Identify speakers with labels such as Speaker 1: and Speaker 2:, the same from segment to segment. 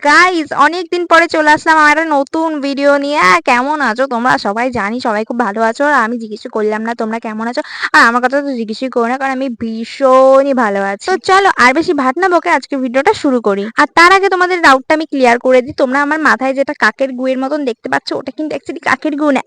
Speaker 1: Guys অনেকদিন পরে চলে আসলাম আমার একটা নতুন ভিডিও নিয়ে। কেমন আছো তোমরা? সবাই জানি সবাই খুব ভালো আছো, আর আমি জিজ্ঞেস করলাম না তোমরা কেমন আছো। আর আমার কথা তো জিজ্ঞেসই করো না, কারণ আমি ভীষণই ভালো আছি। তো চলো আর বেশি ভাট না বকে আজকে ভিডিওটা শুরু করি। আর তার আগে তোমাদের ডাউটটা আমি ক্লিয়ার করে দিই। তোমরা আমার মাথায় যেটা কাকের গুয়ের মতন দেখতে পাচ্ছ, ওটা কিন্তু অ্যাকচুয়ালি কাকের গু না।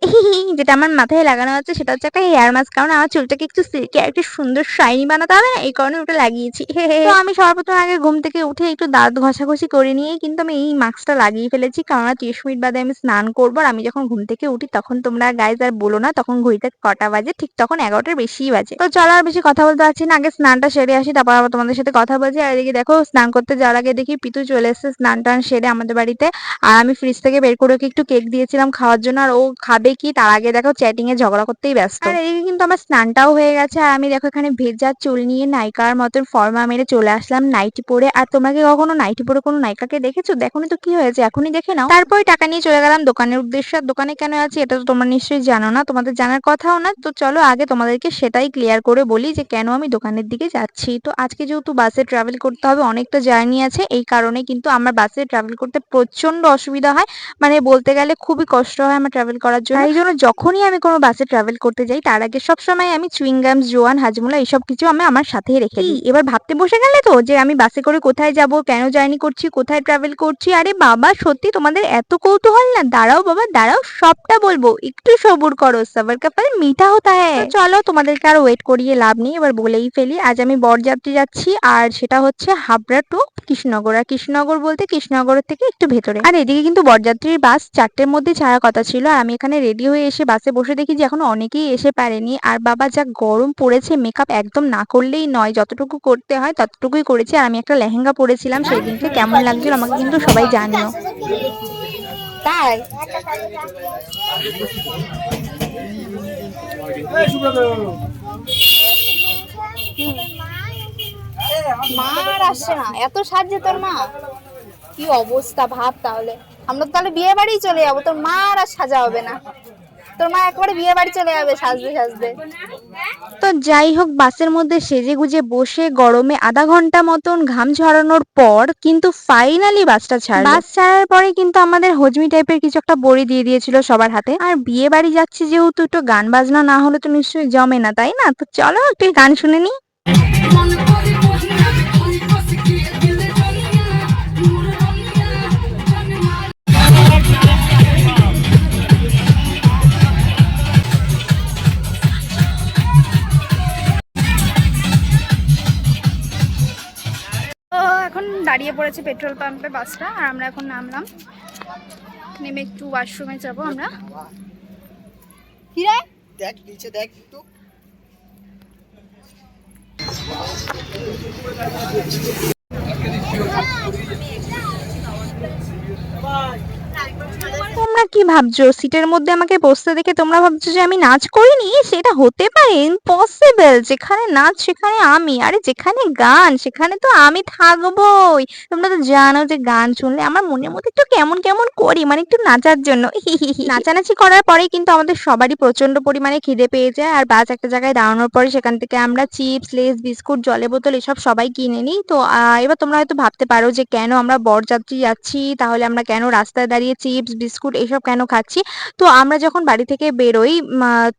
Speaker 1: যেটা আমার মাথায় লাগানো হচ্ছে সেটা হচ্ছে একটা হেয়ার মাস্ক, কারণ আমার চুলটাকে একটু সিল্কি আর একটু সুন্দর শাইনি বানাতে হবে না, এই কারণে ওটা লাগিয়েছি। তো আমি সর্বপ্রথম আগে ঘুম থেকে উঠে একটু দাঁত ঘষাঘষি করে নিয়েই কিন্তু আমি এই মাস্কটা লাগিয়ে ফেলেছি, কারণ 30 মিনিট বাদে আমি স্নান করবো। আর আমি যখন ঘুম থেকে উঠি তখন তোমরা গাইজ আর বলো না তখন ঘড়িতে কটা বাজে, ঠিক তখন 11টার বেশিই বাজে। তো চলো আর বেশি কথা বলতে পারছি না, আগে স্নানটা সেরে আসি, তারপর আবার তোমাদের সাথে কথা বলছি। আর এদিকে দেখো স্নান করতে যাওয়ার আগে দেখি পিতু চলে এসেছে স্নান টান সেরে আমাদের বাড়িতে। আর আমি ফ্রিজ থেকে বের করে ওকে একটু কেক দিয়েছিলাম খাওয়ার জন্য, আর ও খাবে কি তার আগে দেখো চ্যাটিং এ ঝগড়া করতেই ব্যস্ত। আর এদিকে কিন্তু আমার স্নানটাও হয়ে গেছে, আর আমি দেখো এখানে ভেজা চুল নিয়ে নায়িকার মতন ফর্মা মেরে চলে আসলাম নাইটি পরে। আর তোমরা কি কখনো নাইটি পরে কোনো নায়িকাকে দেখেছো? দেখোনি তো কি হয়েছে, এখনই দেখে নাও। তারপরে টাকা নিয়ে চলে গেলাম দোকানের উদ্দেশ্যে। আর দোকানে কেন আছি এটা তো তোমরা নিশ্চয়ই জানো না, তোমাদের জানার কথাও না। তো চলো আগে তোমাদেরকে সেটাই ক্লিয়ার করে বলি যে কেন আমি দোকানের দিকে যাচ্ছি। তো আজকে যেহেতু বাসে ট্রাভেল করতে হবে, অনেকটা জার্নি আছে, এই কারণে কিন্তু আমার বাসে ট্রাভেল করতে প্রচন্ড অসুবিধা হয়। মানে বলতে গেলে খুবই কষ্ট হয় আমার ট্রাভেল করার জন্য। এই জন্য যখনই আমি কোনো বাসে ট্রাভেল করতে যাই তার আগে সবসময় আমি চুইংগাম, জোয়ান, হাজমোলা এইসব কিছু আমি আমার সাথেই রেখে দিই। এবার ভাবতে বসে গেলে তো যে আমি বাসে করে কোথায় যাব, কেন জার্নি করছি, কোথায় ট্রাভেল করছি। আরে বাবা সত্যি তোমাদের এত কৌতূহল না? দাঁড়াও বাবা দাঁড়াও, সবটা বলবো, একটু সবুর করো, সবার কা ফল মিঠা হতা হ্যায়। তো চলো তোমাদেরকে আর ওয়েট করিয়ে লাভ নেই, এবার বলেই ফেলি। আজ আমি বরযাত্রী যাচ্ছি, আর সেটা হচ্ছে হাবড়া টু কৃষ্ণনগর। আর কৃষ্ণনগর বলতে কৃষ্ণনগরের থেকে একটু ভেতরে। আর এদিকে কিন্তু বরযাত্রীর বাস 4টের মধ্যে ছাড়ার কথা ছিল, আর আমি এখানে রেডি হয়ে এসে বাসে বসে দেখি যে এখনো অনেকেই এসে পারেনি। আর বাবা যা গরম পড়েছে, মেকআপ একদম না করলেই নয়, যতটুকু করতে হয় ততটুকুই করেছি। আর আমি একটা লেহেঙ্গা পরেছিলাম, সেই দিনকে কেমন লাগছিল আমাকে কিন্তু সবাই জানিও।
Speaker 2: তাই মা আর আসছে না, এত সাজছে তোর মা, কি অবস্থা ভাব। তাহলে আমরা তো তাহলে বিয়ে বাড়ি চলে যাবো, তোর মা আর সাজা হবে না, তোর মা একবারে বিয়ে বাড়ি চলে যাবে সাজতে সাজতে।
Speaker 1: তো যাই হোক, বাসের মধ্যে সেজে গুজে বসে গরমে আধা ঘন্টা মতন ঘাম ঝরানোর পর কিন্তু ফাইনালি বাসটা ছাড়লো। বাস ছাড়ার পরে কিন্তু আমাদের হজমি টাইপের কিছু একটা বড়ি দিয়ে দিয়েছিল সবার হাতে। আর বিয়ে বাড়ি যাচ্ছি যেহেতু, একটু গান বাজনা না হলে তো নিশ্চয়ই জমে না, তাই না? তো চলো একটু গান শুনে নি।
Speaker 2: তো এখন দাঁড়িয়ে পড়েছে পেট্রোল পাম্পে বাসটা, আর আমরা এখন নামলাম, নেমে একটু ওয়াশরুমে যাবো আমরা। কি রে
Speaker 3: দেখ নিচে দেখ একটু।
Speaker 1: তোমরা কি ভাবছো সিটের মধ্যে আমাকে বসতে দেখে তোমরা ভাবছো যে আমি নাচ করিনি? সেটা হতে পারে? ইম্পসিবল। যেখানে নাচ সেখানে আমি, আরে যেখানে গান সেখানে তো আমি থাকবোই। তোমরা তো জানো যে গান শুনলে আমার মনের মধ্যে একটু কেমন কেমন করি, মানে একটু নাচার জন্য। নাচানাচি করার পরেই কিন্তু আমাদের সবারই প্রচন্ড পরিমাণে খিদে পেয়ে যায়। আর বাস একটা জায়গায় দাঁড়ানোর পরে সেখান থেকে আমরা চিপস, লেস, বিস্কুট, জলের বোতল এসব সবাই কিনে নিই। তো এবার তোমরা হয়তো ভাবতে পারো যে কেন আমরা বরযাত্রী যাচ্ছি, তাহলে আমরা কেন রাস্তায় দাঁড়িয়ে চিপস, বিস্কুট এইসব কেন খাচ্ছি। তো আমরা যখন বাড়ি থেকে বেরোই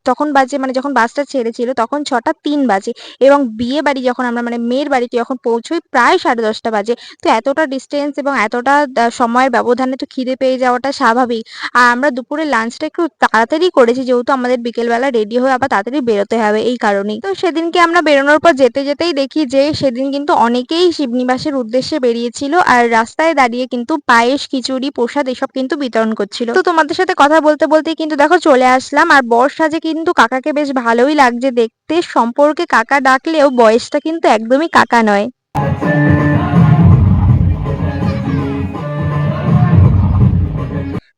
Speaker 1: তখন বাজে, মানে যখন বাসটা ছেড়েছিল তখন 6টা 3 বাজে, এবং বিয়ে বাড়ি যখন আমরা মানে মেয়ের বাড়িতে যখন পৌঁছই প্রায় 10:30টা বাজে। তো এতটা ডিস্টেন্স এবং এতটা সময়ের ব্যবধানে তো খিদে পেয়ে যাওয়াটা স্বাভাবিক। আর আমরা দুপুরে লাঞ্চটা একটু তাড়াতাড়ি করেছি, যেহেতু আমাদের বিকেলবেলা রেডি হয়ে আবার তাড়াতাড়ি বেরোতে হবে, এই কারণেই। তো সেদিনকে আমরা বেরোনোর পর যেতে যেতেই দেখি যে সেদিন কিন্তু অনেকেই শিবনিবাসের উদ্দেশ্যে বেরিয়েছিল, আর রাস্তায় দাঁড়িয়ে কিন্তু পায়েস, খিচুড়ি, প্রসাদ এসব কিন্তু বিতরণ করছিল। তো তোমাদের সাথে কথা বলতে বলতে কিন্তু দেখো চলে আসলাম। আর বর সাজে কিন্তু কাকাকে বেশ ভালোই লাগছে দেখতে, সম্পর্কে কাকা ডাকলেও বয়সটা কিন্তু একদমই কাকা নয়।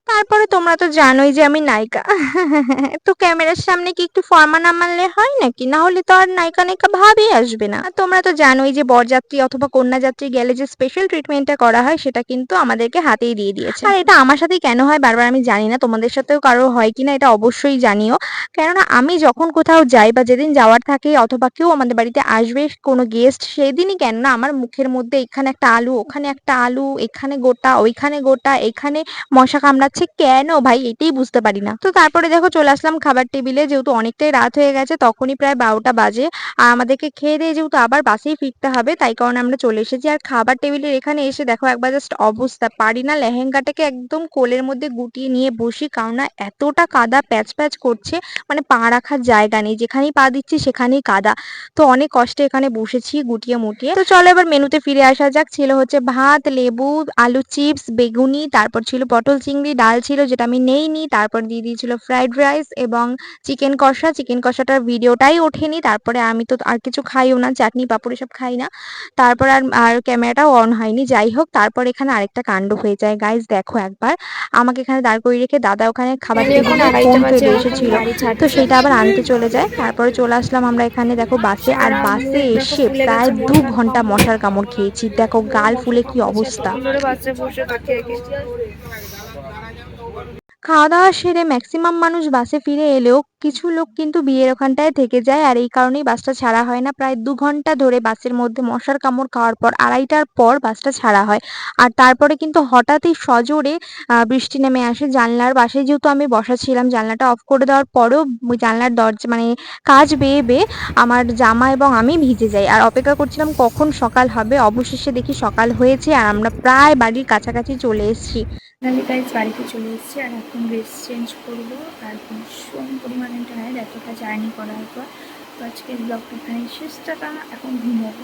Speaker 1: তারপর তারপরে তোমরা তো জানোই যে আমি নায়িকা। তো ক্যামেরার সামনে কি একটু ফর্মা না মানলে হয় নাকি? না হলে তো আর নায়িকা নায়িকা ভাবই আসবে না। আর তোমরা তো জানোই যে বরযাত্রী অথবা কন্যাযাত্রী গেলে যে স্পেশাল ট্রিটমেন্টটা করা হয় সেটা কিন্তু আমাদেরকে হাতেই দিয়ে দিয়েছে। আর এটা আমার সাথেই কেন হয় বারবার আমি জানি না, তোমাদের সাথেও কারো হয় কিনা এটা অবশ্যই জানিও। কেননা আমি যখন কোথাও যাই বা যেদিন যাওয়ার থাকে অথবা কেউ আমাদের বাড়িতে আসবে কোনো গেস্ট, সেদিনই কেন না আমার মুখের মধ্যে এখানে একটা আলু, ওখানে একটা আলু, এখানে গোটা, ওইখানে গোটা, এখানে মশা কামড়াচ্ছে, কেন ভাই এটাই বুঝতে পারি না। তো তারপরে দেখো চলে আসলাম খাবার টেবিলে, যেহেতু অনেকটাই রাত হয়ে গেছে, তখনই প্রায় 12টা বাজে। আর আমাদেরকে খেয়ে দিয়ে যেহেতু আবার বাসেই ফিরতে হবে, তাই কারণে আমরা চলে এসেছি। আর খাবার টেবিলের এখানে এসে দেখো একবার জাস্ট অবস্থা, পারি না লেহেঙ্গাটাকে একদম কোলের মধ্যে গুটিয়ে নিয়ে বসি, কারণ না এতটা কাদা প্যাচ প্যাচ করছে, মানে পা রাখার জায়গা নেই, যেখানেই পা দিচ্ছি সেখানেই কাদা। তো অনেক কষ্টে এখানে বসেছি গুটিয়ে মুটিয়ে। তো চলো এবার মেনুতে ফিরে আসা যাক। ছিল হচ্ছে ভাত, লেবু, আলু চিপস, বেগুনি, তারপর ছিল পটল চিংড়ি, ডাল ছিল যেটা আমি নেইনি, তারপর দিয়ে দিয়েছিল ফ্রাইড রাইস এবং চিকেন কষা। চিকেন কষাটার ভিডিওটাই ওঠেনি। তারপরে আমি তো আর কিছু খাইও না, চাটনি পাঁপড় এসব খাই না। তারপর আর আর ক্যামেরাটাও অন হয়নি। যাই হোক, তারপর এখানে আরেকটা কাণ্ড হয়ে যায় গাইজ, দেখো একবার। আমাকে এখানে দাঁড় করিয়ে রেখে দাদা ওখানে খাবার টেবিলে ফোন ফেলে এসেছিল, তো সেটা আবার আনতে চলে যায়। তারপরে চলে আসলাম আমরা এখানে দেখো বাসে। আর বাসে এসে প্রায় 2 ঘন্টা মশার কামড় খেয়েছি, দেখো গাল ফুলে কি অবস্থা।
Speaker 2: বাচ্চা বসে থাকে।
Speaker 1: খাওয়া দাওয়া সেরে ম্যাক্সিমাম মানুষ বাসে ফিরে এলেও কিছু লোক কিন্তু বিয়ের ওখানটায় থেকে যায়, আর এই কারণেই বাসটা ছাড়া হয় না। প্রায় 2 ঘন্টা ধরে বাসের মধ্যে মশার কামড় খাওয়ার পর 2:30টার পর বাসটা ছাড়া হয়। আর তারপরে কিন্তু হঠাৎই সজোরে বৃষ্টি নেমে আসে। জানলার পাশে যেহেতু আমি বসা ছিলাম, জানলাটা অফ করে দেওয়ার পরেও জানলার দরজা মানে কাঁচ বেয়ে বেয়ে আমার জামা এবং আমি ভিজে যাই। আর অপেক্ষা করছিলাম কখন সকাল হবে। অবশেষে দেখি সকাল হয়েছে আর আমরা প্রায় বাড়ির কাছাকাছি চলে এসেছি।
Speaker 2: ফাইনালি গাইস বাড়িতে চলে এসেছি, আর এখন ড্রেস চেঞ্জ করবো। আর ভীষণ পরিমাণে টায়ার্ড এতটা জার্নি করার পর। তো আজকের ব্লগটা এখানে শেষ, টাটা, এখন ঘুমোবো।